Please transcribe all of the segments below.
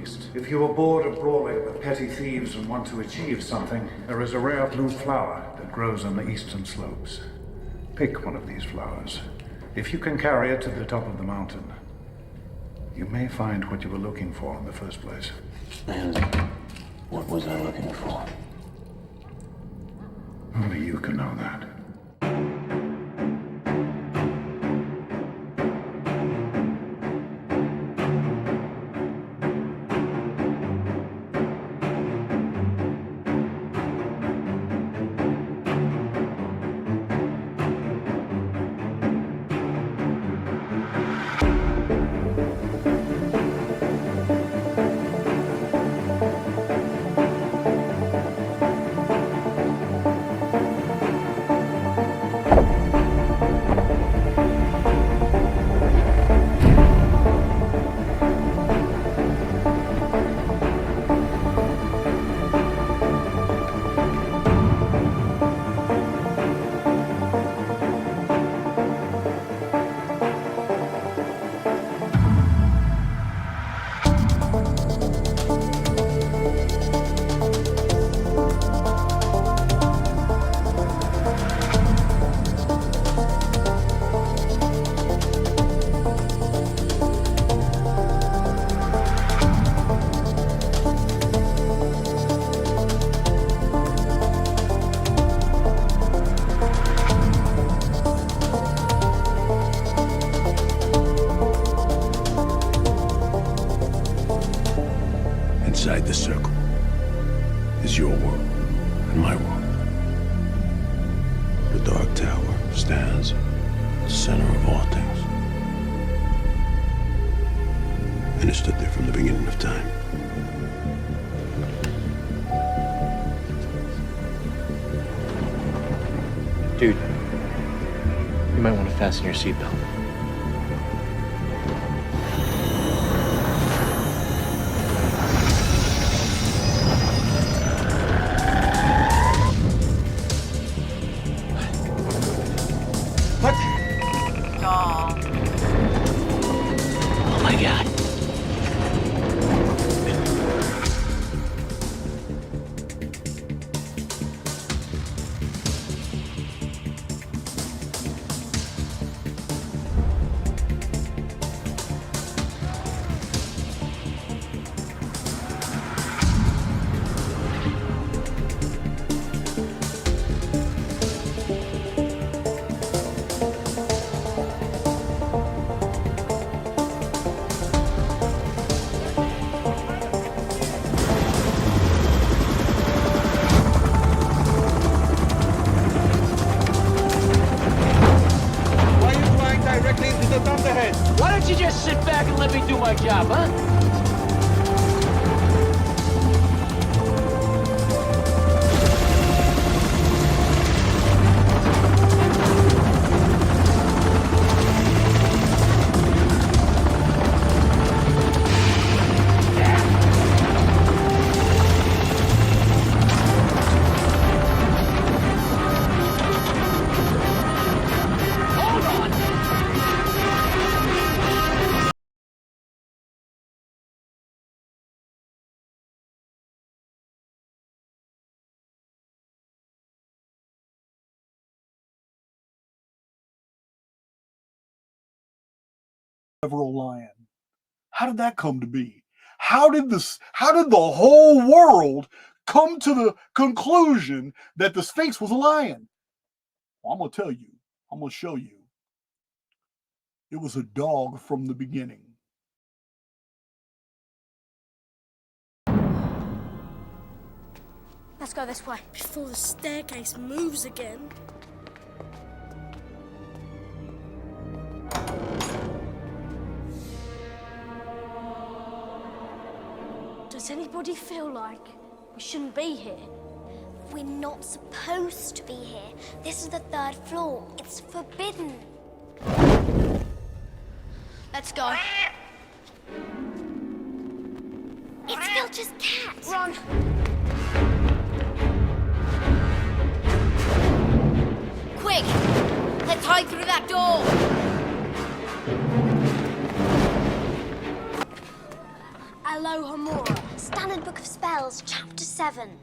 east. If you are bored of brawling with petty thieves and want to achieve something, there is a rare blue flower that grows on the eastern slopes. Pick one of these flowers. If you can carry it to the top of the mountain, you may find what you were looking for in the first place. And what was I looking for? Only you can know that. Inside the circle is your world and my world. The Dark Tower stands at the center of all things. And it stood there from the beginning of time. Dude, you might want to fasten your seatbelt. Oh my God. Why don't you just sit back and let me do my job, huh? Several lion. How did that come to be? How did the whole world come to the conclusion that the Sphinx was a lion? Well, I'm gonna tell you. I'm gonna show you. It was a dog from the beginning. Let's go this way before the staircase moves again. Does anybody feel like we shouldn't be here? We're not supposed to be here. This is the 3rd floor. It's forbidden. Let's go. It's Filch's cat. Run! Quick! Let's hide through that door! A Alohomora. Standard Book of Spells, Chapter 7.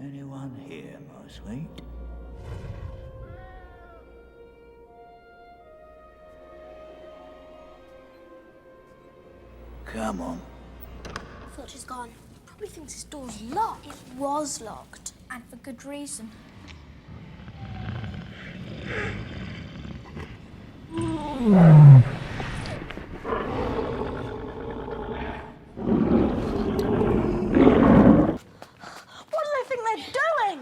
Anyone here, my sweet? Come on. I thought she's gone. Probably thinks this door's locked. It was locked. And for good reason. What do they think they're doing?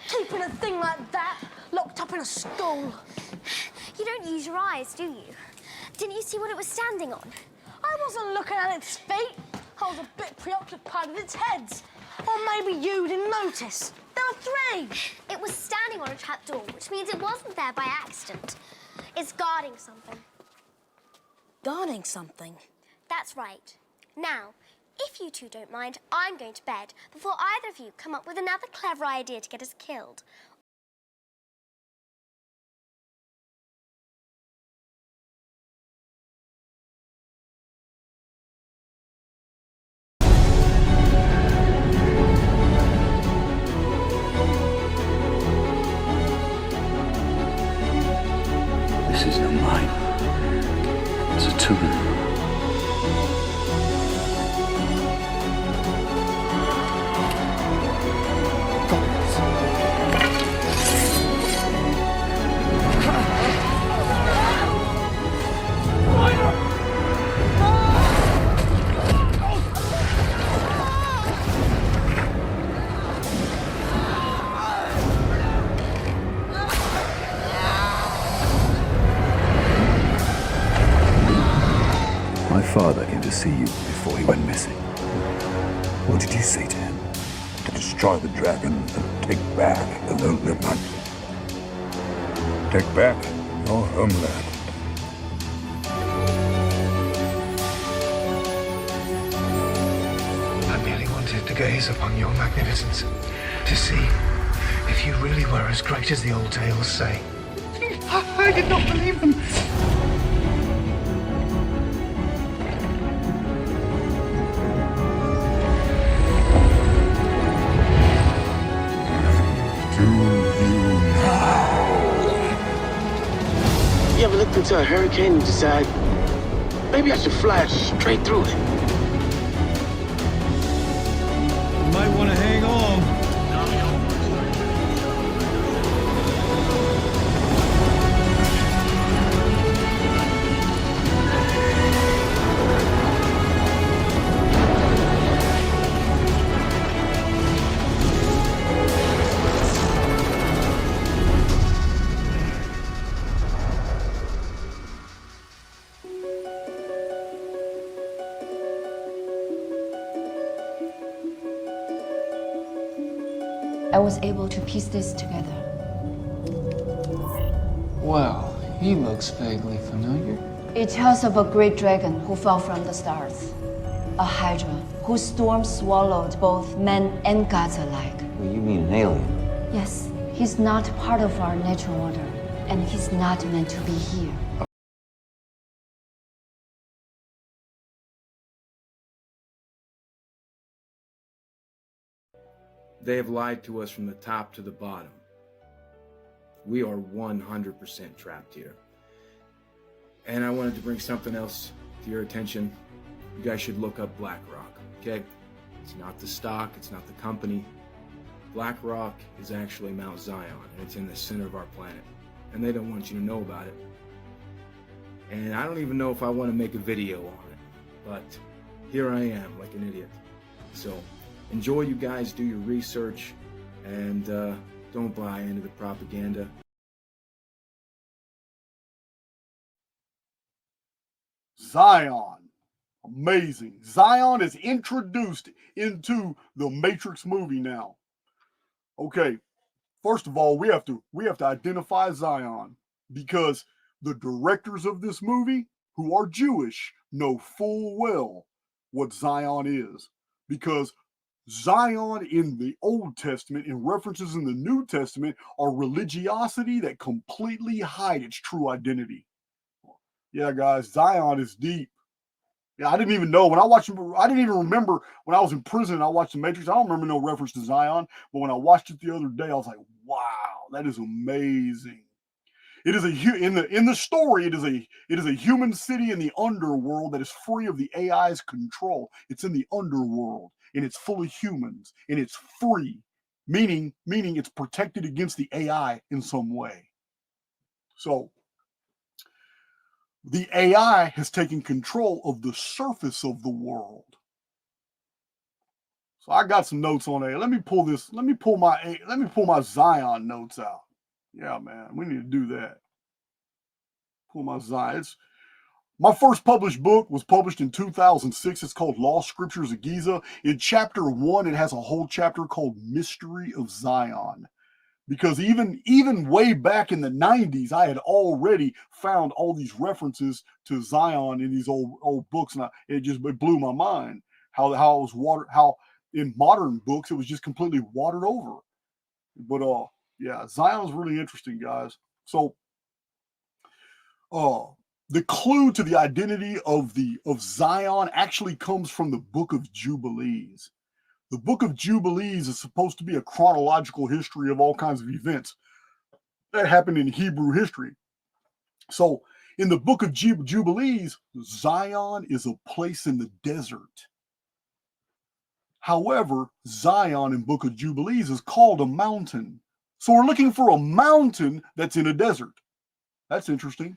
Keeping a thing like that locked up in a school. You don't use your eyes, do you? Didn't you see what it was standing on? I wasn't looking at its feet. I was a bit preoccupied with its heads. Or maybe you didn't notice. There were 3. It was standing on a trapdoor, which means it wasn't there by accident. It's guarding something. Guarding something? That's right. Now, if you two don't mind, I'm going to bed before either of you come up with another clever idea to get us killed. This is no mine. It's a tomb. My father came to see you before he went missing. What did you say to him? To destroy the dragon and take back the Lonely Mountain. Take back your homeland. I merely wanted to gaze upon your magnificence, to see if you really were as great as the old tales say. I did not believe them. You ever looked into a hurricane and decide, maybe I should fly straight through it? You might want to hang on. I was able to piece this together. Well, he looks vaguely familiar. It tells of a great dragon who fell from the stars. A hydra whose storm swallowed both men and gods alike. Well, you mean an alien? Yes, he's not part of our natural order, and he's not meant to be here. They have lied to us from the top to the bottom. We are 100% trapped here. And I wanted to bring something else to your attention. You guys should look up BlackRock, okay? It's not the stock, it's not the company. BlackRock is actually Mount Zion, and it's in the center of our planet. And they don't want you to know about it. And I don't even know if I want to make a video on it, but here I am, like an idiot. So, enjoy, you guys, do your research, and don't buy into the propaganda. Zion. Amazing. Zion is introduced into the Matrix movie now. Okay, first of all, we have to identify Zion, because the directors of this movie, who are Jewish, know full well what Zion is, because Zion in the Old Testament and references in the New Testament are religiosity that completely hide its true identity. Yeah, guys, Zion is deep. Yeah, I didn't even know when I watched. I didn't even remember when I was in prison and I watched The Matrix. I don't remember no reference to Zion, but when I watched it the other day, I was like, "Wow, that is amazing." It is in the story. It is a human city in the underworld that is free of the AI's control. It's in the underworld and it's full of humans and it's free, meaning it's protected against the AI in some way. So the AI has taken control of the surface of the world. So I got some notes on it. Let me pull my Zion notes out. Yeah, man, we need to do that. Pull my Zion. My first published book was published in 2006. It's called Lost Scriptures of Giza. In chapter 1, it has a whole chapter called Mystery of Zion. Because even way back in the 90s, I had already found all these references to Zion in these old books, and it blew my mind how it was watered. How in modern books it was just completely watered over. But yeah, Zion's really interesting, guys. So the clue to the identity of Zion actually comes from the Book of Jubilees. The Book of Jubilees is supposed to be a chronological history of all kinds of events that happened in Hebrew history. So in the Book of Jubilees, Zion is a place in the desert. However, Zion in Book of Jubilees is called a mountain. So we're looking for a mountain that's in a desert. That's interesting.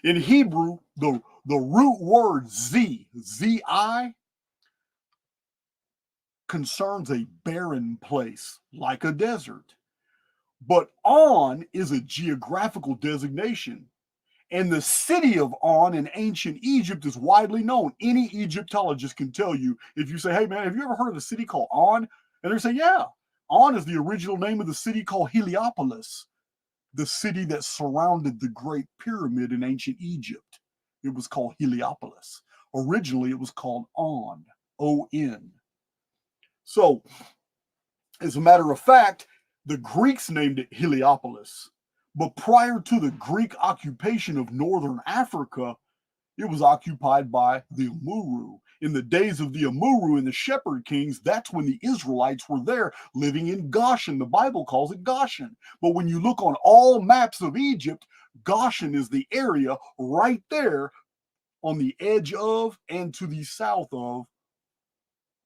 In Hebrew, the root word Z-I, concerns a barren place, like a desert. But On is a geographical designation. And the city of On in ancient Egypt is widely known. Any Egyptologist can tell you, if you say, hey man, have you ever heard of a city called On? And they say, yeah. On is the original name of the city called Heliopolis, the city that surrounded the Great Pyramid in ancient Egypt. It was called Heliopolis. Originally, it was called On, O-N. So, as a matter of fact, the Greeks named it Heliopolis. But prior to the Greek occupation of northern Africa, it was occupied by the Amuru. In the days of the Amuru and the Shepherd Kings, that's when the Israelites were there living in Goshen. The Bible calls it Goshen. But when you look on all maps of Egypt, Goshen is the area right there on the edge of and to the south of,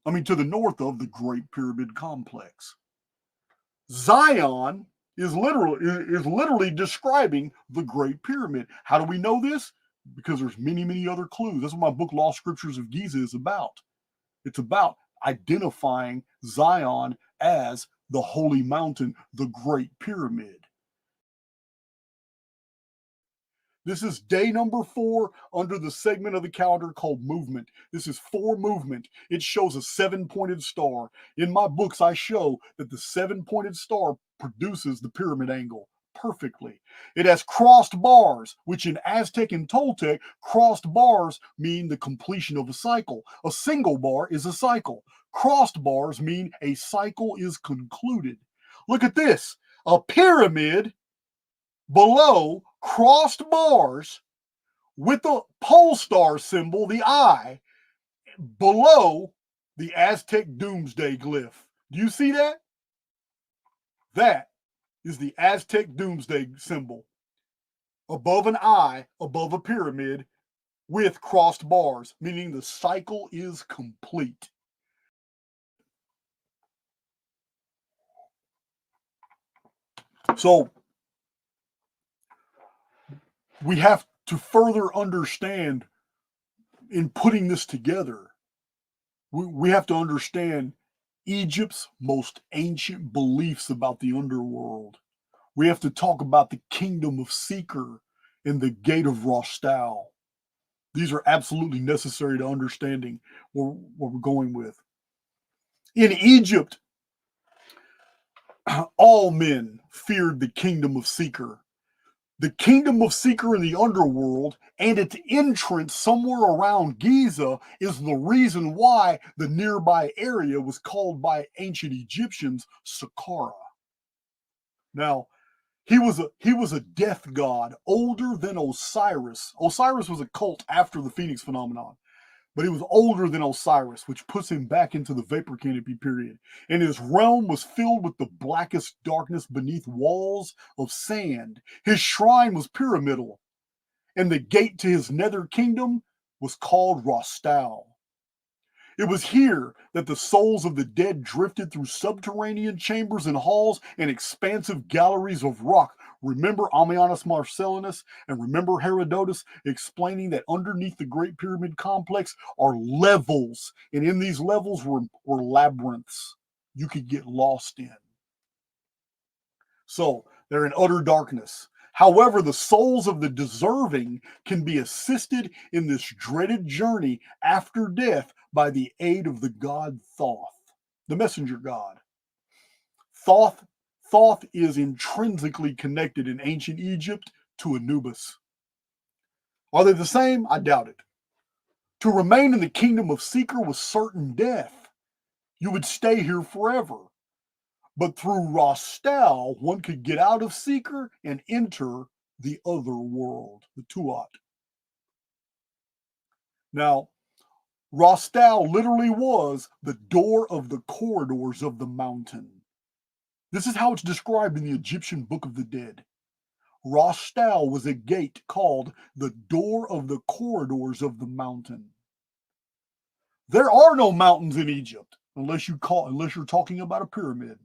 to the north of the Great Pyramid Complex. Zion is literally describing the Great Pyramid. How do we know this? Because there's many other clues. That's what my book Lost Scriptures of Giza is about. It's about identifying Zion as the holy mountain, the Great Pyramid. This is day number 4 under the segment of the calendar called movement. This is 4 movement. It shows a 7-pointed star. In my books, I show that the 7-pointed star produces the pyramid angle perfectly. It has crossed bars, which in Aztec and Toltec, crossed bars mean the completion of a cycle. A single bar is a cycle. Crossed bars mean a cycle is concluded. Look at this. A pyramid below crossed bars with the pole star symbol, the eye, below the Aztec doomsday glyph. Do you see that? That is the Aztec doomsday symbol. Above an eye, above a pyramid, with crossed bars, meaning the cycle is complete. So, we have to further understand in putting this together, we have to understand Egypt's most ancient beliefs about the underworld. We have to talk about the kingdom of Seeker and the Gate of Rostau. These are absolutely necessary to understanding what we're going with. In Egypt, all men feared the kingdom of Seeker. The kingdom of Seeker in the underworld and its entrance somewhere around Giza is the reason why the nearby area was called by ancient Egyptians Saqqara. Now, he was a death god older than Osiris. Osiris was a cult after the Phoenix phenomenon. but he was older than Osiris, which puts him back into the vapor canopy period. And his realm was filled with the blackest darkness beneath walls of sand. His shrine was pyramidal, and the gate to his nether kingdom was called Rostau. It was here that the souls of the dead drifted through subterranean chambers and halls and expansive galleries of rock. Remember Ammianus Marcellinus and remember Herodotus explaining that underneath the Great Pyramid complex are levels, and in these levels were labyrinths you could get lost in. So they're in utter darkness. However, the souls of the deserving can be assisted in this dreaded journey after death by the aid of the god Thoth, the messenger god. Thoth is intrinsically connected in ancient Egypt to Anubis. Are they the same? I doubt it. To remain in the kingdom of Seeker was certain death. You would stay here forever. But through Rostau, one could get out of Seeker and enter the other world, the Tuat. Now, Rostau literally was the door of the corridors of the mountain. This is how it's described in the Egyptian Book of the Dead. Rostau was a gate called the door of the corridors of the mountain. There are no mountains in Egypt unless you're talking about a pyramid.